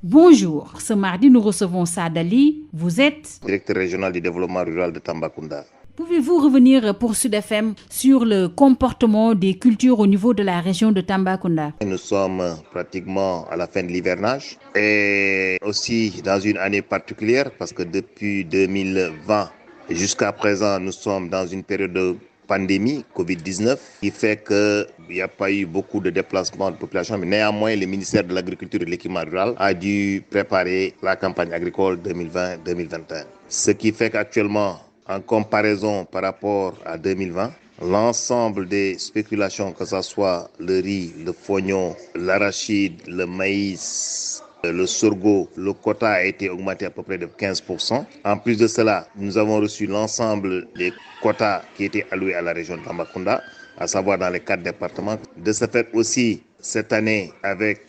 Bonjour, ce mardi nous recevons Sadali. Vous êtes directeur régional du développement rural de Tambacounda. Pouvez-vous revenir pour Sud FM sur le comportement des cultures au niveau de la région de Tambacounda? Nous sommes pratiquement à la fin de l'hivernage et aussi dans une année particulière parce que depuis 2020 jusqu'à présent, nous sommes dans une période de pandémie Covid-19 qui fait qu'il n'y a pas eu beaucoup de déplacements de population, mais néanmoins, le ministère de l'Agriculture et de l'Équipement rural a dû préparer la campagne agricole 2020-2021. Ce qui fait qu'actuellement, en comparaison par rapport à 2020, l'ensemble des spéculations, que ce soit le riz, le fognon, l'arachide, le maïs, le sorgho, le quota a été augmenté à peu près de 15%. En plus de cela, nous avons reçu l'ensemble des quotas qui étaient alloués à la région de Tambacounda, à savoir dans les 4 départements. De ce fait aussi, cette année, avec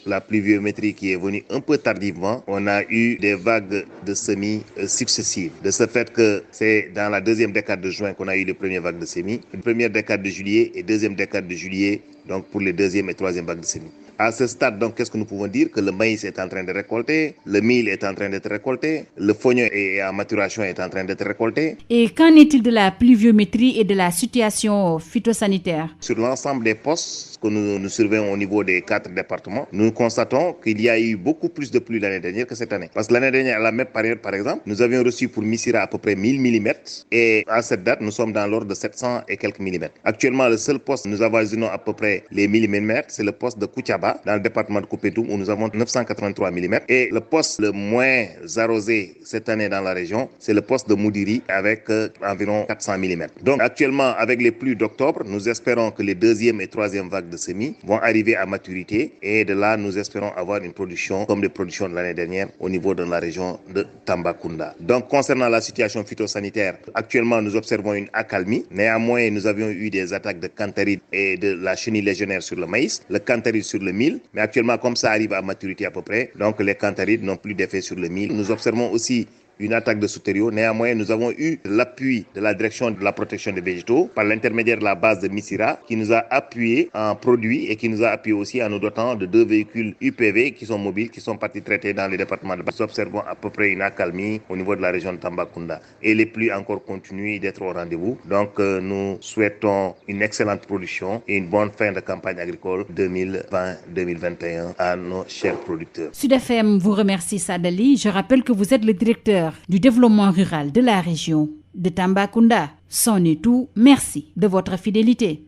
la pluviométrie qui est venue un peu tardivement, on a eu des vagues de semis successives. De ce fait que c'est dans la deuxième décade de juin qu'on a eu les premières vagues de semis, une première décade de juillet et deuxième décade de juillet, donc pour les deuxième et troisième vagues de semis. À ce stade, donc, qu'est-ce que nous pouvons dire? Que le maïs est en train de récolter, le mil est en train d'être récolté, le fognon est en maturation est en train d'être récolté. Et qu'en est-il de la pluviométrie et de la situation phytosanitaire? Sur l'ensemble des postes que nous surveillons au niveau des 4 départements, nous constatons qu'il y a eu beaucoup plus de pluie l'année dernière que cette année. Parce que l'année dernière, à la même période, par exemple, nous avions reçu pour Missira à peu près 1000 mm et à cette date, nous sommes dans l'ordre de 700 et quelques millimètres. Actuellement, le seul poste où nous avoisinons à peu près les 1000 mm, c'est le poste de Koutiaba, dans le département de Koupétoum, où nous avons 983 mm. Et le poste le moins arrosé cette année dans la région, c'est le poste de Moudiri avec environ 400 mm. Donc actuellement, avec les pluies d'octobre, nous espérons que les deuxième et troisième vagues de semis vont arriver à maturité et de là, nous espérons avoir une production comme les productions de l'année dernière au niveau de la région de Tambacounda. Donc concernant la situation phytosanitaire, actuellement, nous observons une accalmie. Néanmoins, nous avions eu des attaques de cantharide et de la chenille légionnaire sur le maïs, le cantharide sur le mil. Mais actuellement, comme ça arrive à maturité à peu près, donc les cantharides n'ont plus d'effet sur le mil. Nous observons aussi une attaque de sauteriaux. Néanmoins, nous avons eu l'appui de la direction de la protection des végétaux par l'intermédiaire de la base de Missira qui nous a appuyé en produits et qui nous a appuyé aussi en nous dotant de 2 véhicules UPV qui sont mobiles, qui sont partis traiter dans les départements de base. Nous observons à peu près une accalmie au niveau de la région de Tambacounda. Et les pluies encore continuent d'être au rendez-vous. Donc, nous souhaitons une excellente production et une bonne fin de campagne agricole 2020-2021 à nos chers producteurs. Sud FM vous remercie, Sadali. Je rappelle que vous êtes le directeur du développement rural de la région de Tambacounda. C'en est tout. Merci de votre fidélité.